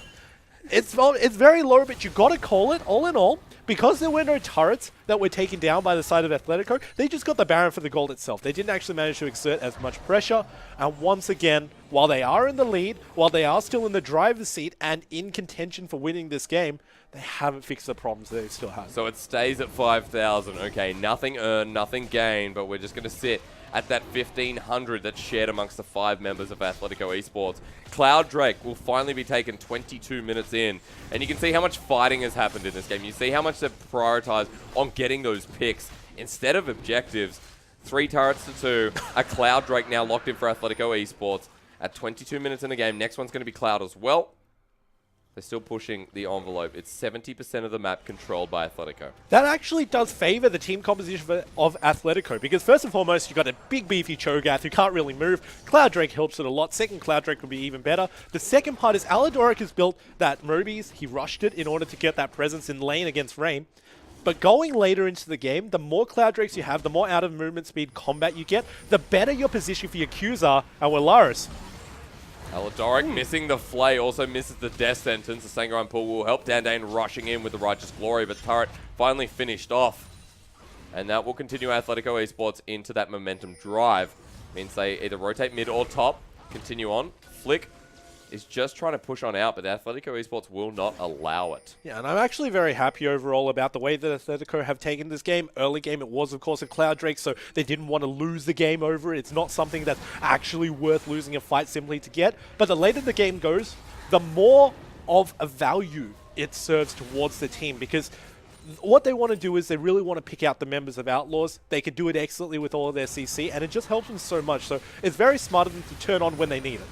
S1: It's very low, but you got to call it. All in all, because there were no turrets that were taken down by the side of Athletico, they just got the Baron for the gold itself. They didn't actually manage to exert as much pressure. And once again, while they are in the lead, while they are still in the driver's seat and in contention for winning this game, they haven't fixed the problems they still have.
S2: So it stays at 5,000. Okay, nothing earned, nothing gained, but we're just going to sit at that 1,500 that's shared amongst the 5 members of Athletico Esports. Cloud Drake will finally be taken 22 minutes in, and you can see how much fighting has happened in this game. You see how much they've prioritized on getting those picks instead of objectives. 3 turrets to 2. A Cloud Drake now locked in for Athletico Esports at 22 minutes in the game. Next one's going to be Cloud as well. They're still pushing the envelope. It's 70% of the map controlled by Athletico.
S1: That actually does favor the team composition of Athletico, because first and foremost, you've got a big beefy Cho'Gath who can't really move. Cloud Drake helps it a lot. Second Cloud Drake would be even better. The second part is Aladoric has built that Mobies. He rushed it in order to get that presence in lane against Rain. But going later into the game, the more Cloud Drakes you have, the more out of movement speed combat you get, the better your position for your Qs are, and Willaris.
S2: Aladoric missing the Flay, also misses the Death Sentence. The Sangharan pull will help Dandane rushing in with the Righteous Glory, but turret finally finished off. And that will continue Athletico Esports into that momentum drive. Means they either rotate mid or top, continue on. Flick is just trying to push on out, but Athletico Esports will not allow it.
S1: Yeah, and I'm actually very happy overall about the way that Athletico have taken this game. Early game, it was, of course, a Cloud Drake, so they didn't want to lose the game over it. It's not something that's actually worth losing a fight simply to get. But the later the game goes, the more of a value it serves towards the team, because what they want to do is they really want to pick out the members of Outlaws. They can do it excellently with all of their CC, and it just helps them so much. So it's very smart of them to turn on when they need it.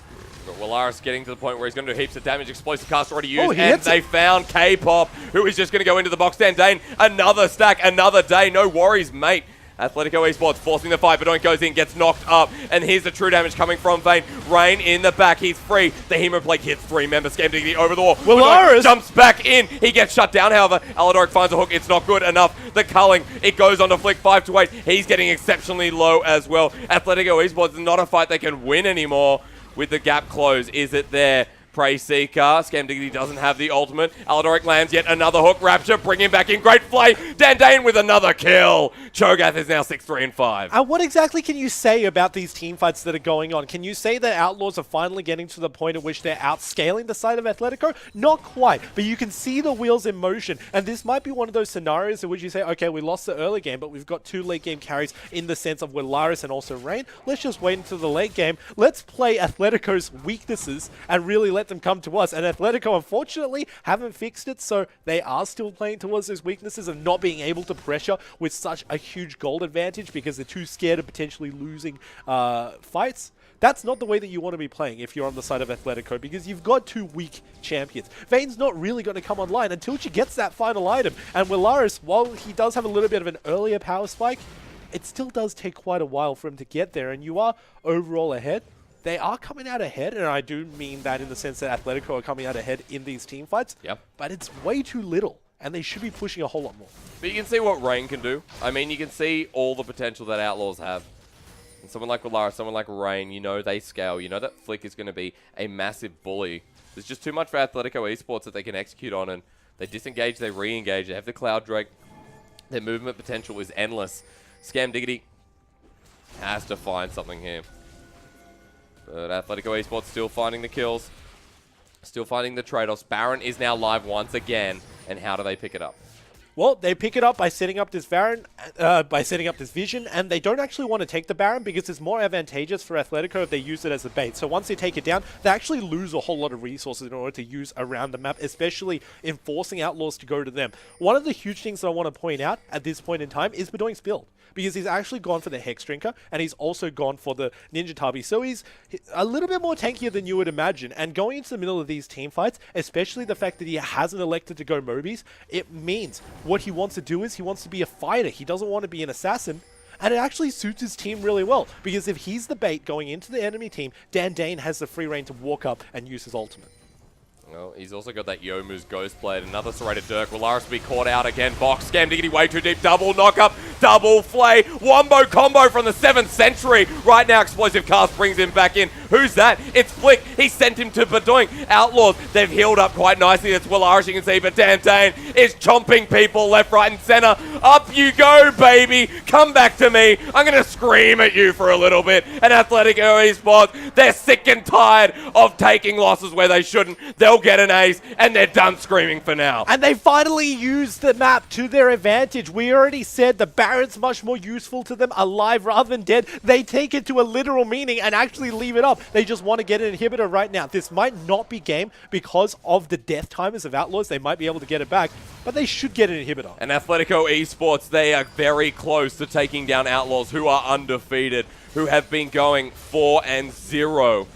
S2: But Willaris getting to the point where he's going to do heaps of damage. Explosive cast already used, and they found K-Pop, who is just going to go into the box. Dandane, another stack, another day. No worries, mate. Athletico Esports forcing the fight. Bedoink goes in, gets knocked up, and here's the true damage coming from Vayne. Rain in the back, he's free. The Hemo Plague hits 3 members. Scam Diggity over the wall.
S1: Willaris
S2: jumps back in. He gets shut down, however. Aladoric finds a hook. It's not good enough. The culling, it goes on to Flick 5 to 8. He's getting exceptionally low as well. Athletico Esports is not a fight they can win anymore. with the gap close. Is it there? Prey Seeker, Scam Diggity doesn't have the ultimate. Aldoric lands yet another hook. Rapture, bring him back in. Great play. Dandane with another kill. Cho'Gath is now 6-3-5.
S1: And what exactly can you say about these teamfights that are going on? Can you say that Outlaws are finally getting to the point at which they're outscaling the side of Athletico? Not quite, but you can see the wheels in motion. And this might be one of those scenarios in which you say, okay, we lost the early game, but we've got 2 late game carries in the sense of Willaris and also Rain. Let's just wait until the late game. Let's play Athletico's weaknesses and really let them come to us. And Athletico, unfortunately, haven't fixed it, so they are still playing towards those weaknesses of not being able to pressure with such a huge gold advantage because they're too scared of potentially losing fights. That's not the way that you want to be playing if you're on the side of Athletico, because you've got 2 weak champions. Vayne's not really going to come online until she gets that final item. And Willaris, while he does have a little bit of an earlier power spike, it still does take quite a while for him to get there, and you are overall ahead. They are coming out ahead, and I do mean that in the sense that Athletico are coming out ahead in these team fights.
S2: Yep.
S1: But it's way too little, and they should be pushing a whole lot more.
S2: But you can see what Rain can do. I mean, you can see all the potential that Outlaws have. And someone like Willaris, someone like Rain, you know they scale. You know that Flick is going to be a massive bully. There's just too much for Athletico Esports that they can execute on, and they disengage, they re-engage, they have the Cloud Drake. Their movement potential is endless. Scam Diggity has to find something here. But Athletico Esports still finding the kills, still finding the trade-offs. Baron is now live once again, and how do they pick it up?
S1: Well, they pick it up by setting up this Baron, by setting up this Vision, and they don't actually want to take the Baron because it's more advantageous for Athletico if they use it as a bait. So once they take it down, they actually lose a whole lot of resources in order to use around the map, especially in forcing Outlaws to go to them. One of the huge things that I want to point out at this point in time is Bedoing's build, because he's actually gone for the Hex Drinker, and he's also gone for the Ninja Tabi. So he's a little bit more tankier than you would imagine. And going into the middle of these team fights, especially the fact that he hasn't elected to go Mobies, it means what he wants to do is he wants to be a fighter. He doesn't want to be an assassin. And it actually suits his team really well, because if he's the bait going into the enemy team, Dandane has the free reign to walk up and use his ultimate.
S2: Well, he's also got that Youmuu's Ghost Blade, another serrated Dirk. Willaris will be caught out again. Box, Scam Diggity way too deep. Double knock-up, double flay. Wombo combo from the 7th century. Right now, Explosive Cast brings him back in. Who's that? It's Flick. He sent him to Bedoing. Outlaws, they've healed up quite nicely. That's Willaris, you can see, but Dandane is chomping people left, right, and center. Up you go, baby. Come back to me. I'm going to scream at you for a little bit. And Athletico Esports, they're sick and tired of taking losses where they shouldn't. They'll get an ace, and they're done screaming for now.
S1: And they finally used the map to their advantage. We already said the Baron's much more useful to them, alive rather than dead. They take it to a literal meaning and actually leave it up. They just want to get an inhibitor right now. This might not be game because of the death timers of Outlaws. They might be able to get it back, but they should get an inhibitor.
S2: And Athletico Esports, they are very close to taking down Outlaws, who are undefeated, who have been going 4-0.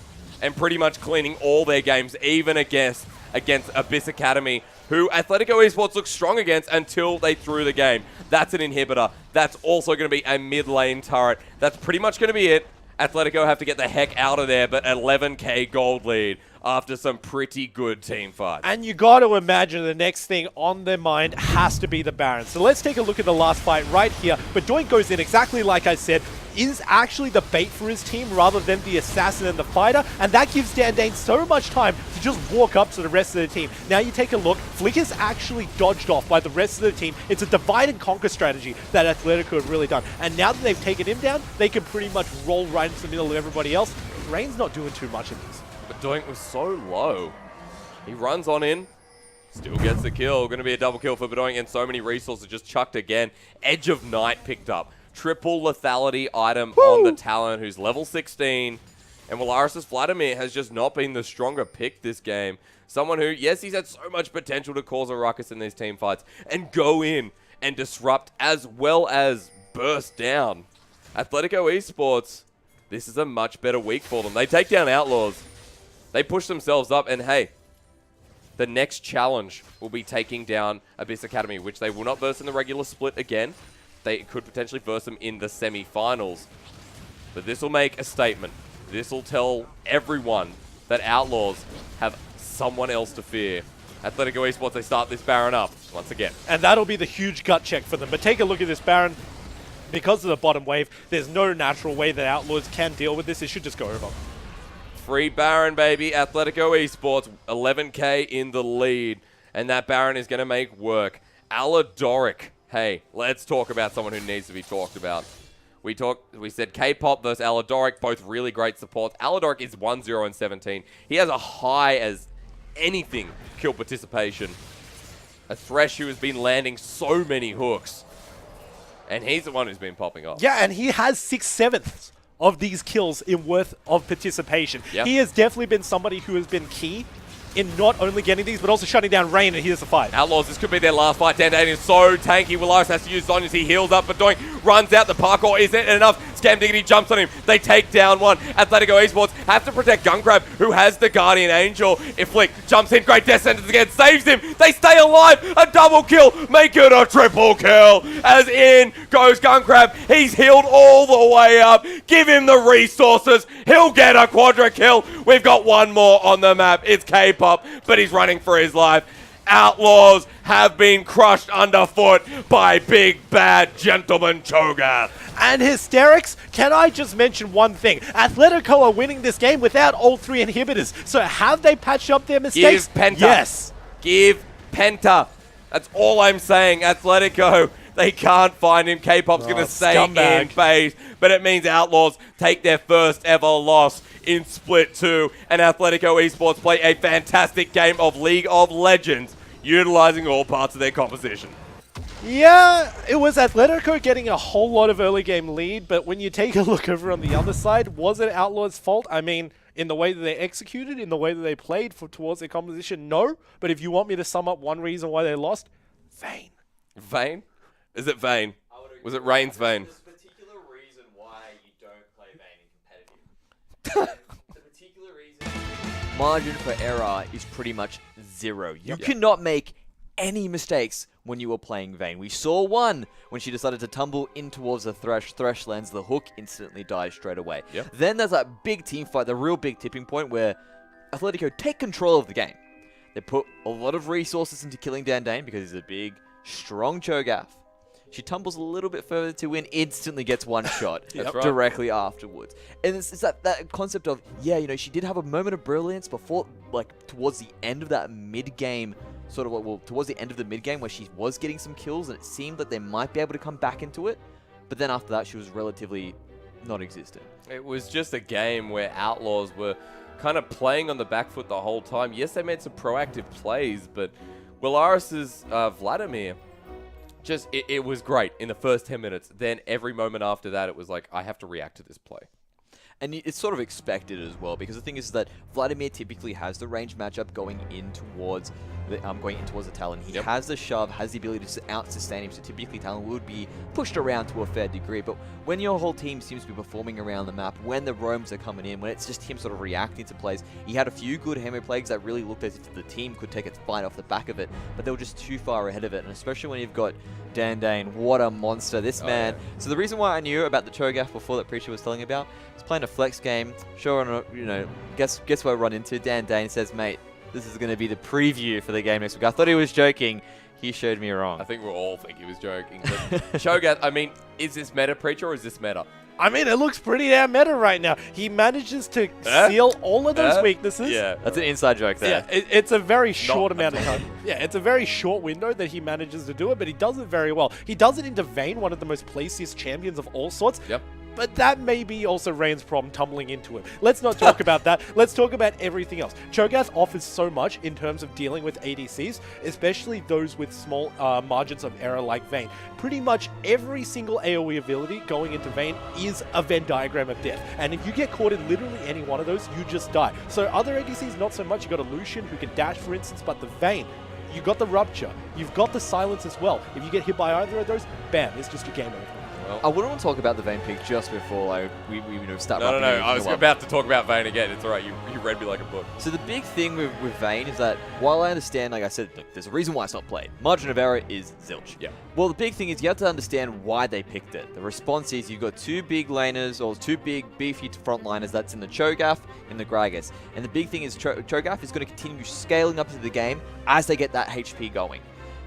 S2: And pretty much cleaning all their games, even against Abyss Academy, who Athletico Esports looked strong against until they threw the game. That's an inhibitor. That's also going to be a mid lane turret. That's pretty much going to be it. Atletico have to get the heck out of there, but 11k gold lead after some pretty good team fights.
S1: And you got to imagine the next thing on their mind has to be the Baron. So let's take a look at the last fight right here. But Doink goes in exactly like I said, is actually the bait for his team rather than the assassin and the fighter, and that gives Dandane so much time to just walk up to the rest of the team. Now you take a look, Flick is actually dodged off by the rest of the team. It's a divide and conquer strategy that Athletico have really done, and now that they've taken him down, they can pretty much roll right into the middle of everybody else. Rain's not doing too much in this.
S2: But Doink was so low. He runs on in, still gets the kill. Going to be a double kill for Bedoing, and so many resources just chucked again. Edge of Night picked up. Triple lethality item on the Talon, who's level 16. And Willaris' Vladimir has just not been the stronger pick this game. Someone who, yes, he's had so much potential to cause a ruckus in these team fights and go in and disrupt as well as burst down. Athletico Esports, this is a much better week for them. They take down Outlaws. They push themselves up, and hey, the next challenge will be taking down Abyss Academy, which they will not verse in the regular split again. They could potentially verse them in the semi-finals. But this will make a statement. This will tell everyone that Outlaws have someone else to fear. Athletico Esports, they start this Baron up once again.
S1: And that'll be the huge gut check for them. But take a look at this Baron. Because of the bottom wave, there's no natural way that Outlaws can deal with this. It should just go over.
S2: free Baron, baby. Athletico Esports, 11k in the lead. And that Baron is going to make work. Aladoric. Hey, let's talk about someone who needs to be talked about. We said K-pop versus Aladoric, both really great supports. Aladoric is 1-0 and 17. He has a high as anything kill participation. A Thresh who has been landing so many hooks. And he's the one who's been popping off.
S1: Yeah, and he has 6/7 of these kills in worth of participation. Yep. He has definitely been somebody who has been key in not only getting these, but also shutting down Rain, and here's the fight.
S2: Outlaws, this could be their last fight. Dandan is so tanky. Willaris has to use Zon as he heals up, but Doink runs out. The parkour isn't enough. Scam Diggity jumps on him. They take down one. Athletico Esports have to protect Gungrab, who has the Guardian Angel. If Flick jumps in, great death sentence again, saves him. They stay alive. A double kill. Make it a triple kill. As in goes Gungrab. He's healed all the way up. Give him the resources. He'll get a quadra kill. We've got one more on the map. It's K-pop, but he's running for his life. Outlaws have been crushed underfoot by big bad gentleman Cho'Gath.
S1: And Hysterics, can I just mention one thing? Athletico are winning this game without all 3 inhibitors. So have they patched up their mistakes?
S2: Give Penta.
S1: Yes.
S2: Give Penta. That's all I'm saying. Athletico, they can't find him. K-pop's going to stay in base. But it means Outlaws take their first ever loss in Split 2. And Athletico Esports play a fantastic game of League of Legends, utilizing all parts of their composition.
S1: Yeah, it was Athletico getting a whole lot of early game lead, but when you take a look over on the other side, was it Outlaws' fault? I mean, in the way that they executed, in the way that they played towards their composition, no. But if you want me to sum up one reason why they lost, Vayne.
S2: Vayne? Is it Vayne? Was it Rain's Vayne?
S3: There's a particular reason why you don't play Vayne in competitive. The particular reason, margin for error is pretty much 0. You cannot make any mistakes when you were playing Vayne. We saw one when she decided to tumble in towards the Thresh. Thresh lands the hook, instantly dies straight away. Then there's that big team fight, the real big tipping point where Athletico take control of the game. They put a lot of resources into killing Dandan because he's a big, strong Cho'Gath. She tumbles a little bit further to win, instantly gets one shot directly afterwards. And it's that concept of, yeah, you know, she did have a moment of brilliance before, like, towards the end of that mid-game, sort of, well, towards the end of the mid-game where she was getting some kills and it seemed that they might be able to come back into it. But then after that, she was relatively non-existent. It
S2: was just a game where Outlaws were kind of playing on the back foot the whole time. Yes, they made some proactive plays, but Willaris's Vladimir, just, it was great in the first 10 minutes. Then every moment after that, it was like, I have to react to this play.
S3: And it's sort of expected as well, because the thing is that Vladimir typically has the range matchup going in towards the Talon. He has the shove, has the ability to out-sustain him, so typically Talon would be pushed around to a fair degree. But when your whole team seems to be performing around the map, when the roams are coming in, when it's just him sort of reacting to plays, he had a few good hammer plays that really looked as if the team could take its fight off the back of it, but they were just too far ahead of it, and especially when you've got Dandan, what a monster, this man. So the reason why I knew about the Cho'Gath before that Preacher was telling about, I was playing a flex game, sure, you know, guess what I run into? Dandan says, mate, this is going to be the preview for the game next week. I thought he was joking. He showed me wrong.
S2: I think we all think he was joking. But Cho'Gath, I mean, is this meta, Preacher, or is this meta?
S1: I mean, it looks pretty damn meta right now. He manages to seal all of those weaknesses.
S3: Yeah, that's an inside joke there.
S1: Yeah, it's a very short amount of time. Yeah, it's a very short window that he manages to do it, but he does it very well. He does it into Vayne, one of the most placiest champions of all sorts.
S2: Yep.
S1: But that may be also Rain's problem tumbling into him. Let's not talk about that. Let's talk about everything else. Cho'Gath offers so much in terms of dealing with ADCs, especially those with small margins of error like Vayne. Pretty much every single AoE ability going into Vayne is a Venn diagram of death. And if you get caught in literally any one of those, you just die. So other ADCs, not so much. You got a Lucian who can dash, for instance, but the Vayne, you got the Rupture, you've got the Silence as well. If you get hit by either of those, bam, it's just your game over.
S3: Well, I wouldn't want to talk about the Vayne pick just before we start.
S2: No. I was about to talk about Vayne again. It's all right. You read me like a book.
S3: So the big thing with Vayne is that while I understand, like I said, look, there's a reason why it's not played. Margin of error is zilch.
S2: Yeah.
S3: Well, the big thing is you have to understand why they picked it. The response is you've got two big laners or two big beefy frontliners. That's in the Cho'Gath and the Gragas. And the big thing is Cho'Gath is going to continue scaling up into the game as they get that HP going.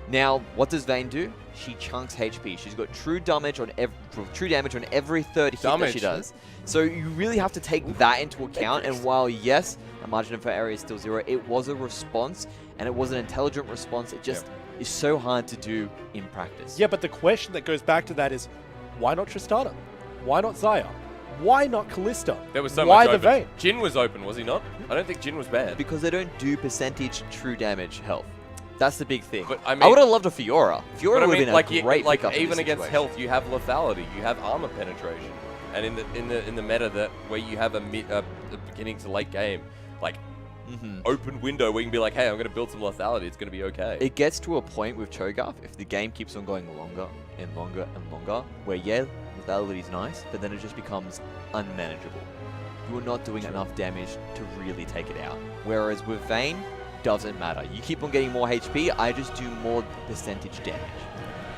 S3: Now, what does Vayne do? She chunks HP. She's got true damage on every third hit that she does. So you really have to take that into account. And while, yes, the margin for error is still 0, it was a response, and it was an intelligent response. It just is so hard to do in practice.
S1: Yeah, but the question that goes back to that is, why not Tristana? Why not Xayah? Why not Callista?
S2: There was so
S1: Why
S2: much
S1: the
S2: open.
S1: Vayne?
S2: Jhin was open, was he not? I don't think Jhin was bad.
S3: Because they don't do percentage true damage health. That's the big thing.
S2: But, I mean,
S3: I would have loved a Fiora. Fiora would have been a great
S2: like
S3: pickup in
S2: even
S3: this
S2: against
S3: situation.
S2: health, you have lethality, you have armor penetration, and in the meta that where you have a beginning to late game, like open window where you can be like, hey, I'm going to build some lethality. It's going to be okay.
S3: It gets to a point with Cho'Gath, if the game keeps on going longer and longer and longer, where yeah, lethality is nice, but then it just becomes unmanageable. You are not doing enough damage to really take it out. Whereas with Vayne, doesn't matter. You keep on getting more HP, I just do more percentage damage.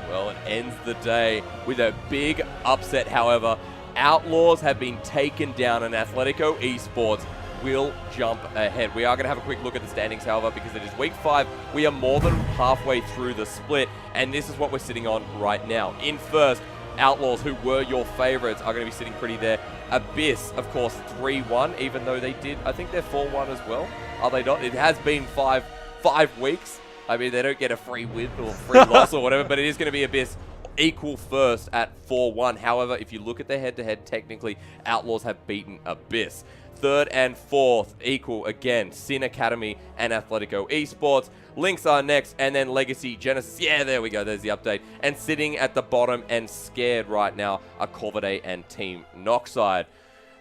S2: Well, it ends the day with a big upset, however. Outlaws have been taken down, and Athletico Esports will jump ahead. We are going to have a quick look at the standings, however, because it is week 5. We are more than halfway through the split, and this is what we're sitting on right now. In first, Outlaws, who were your favorites, are going to be sitting pretty there. Abyss, of course, 3-1, even though they did, I think they're 4-1 as well. Are they not? It has been five weeks. I mean, they don't get a free win or free loss or whatever, but it is going to be Abyss equal first at 4-1. However, if you look at their head-to-head, technically, Outlaws have beaten Abyss. Third and fourth equal again, Sin Academy and Athletico Esports. Links are next, and then Legacy, Genesis. Yeah, there we go. There's the update. And sitting at the bottom and scared right now are Corvidae and Team Noxide.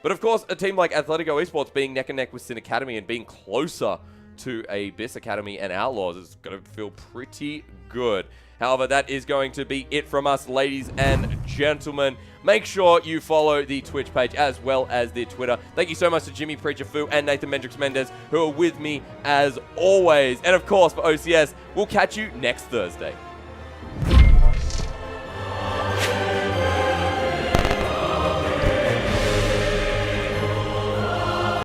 S2: But of course, a team like Athletico Esports being neck and neck with Sin Academy and being closer to Abyss Academy and Outlaws is going to feel pretty good. However, that is going to be it from us, ladies and gentlemen. Make sure you follow the Twitch page as well as the Twitter. Thank you so much to Jimmy Preacher Fu and Nathan Mendrix Mendez, who are with me as always. And of course, for OCS, we'll catch you next Thursday.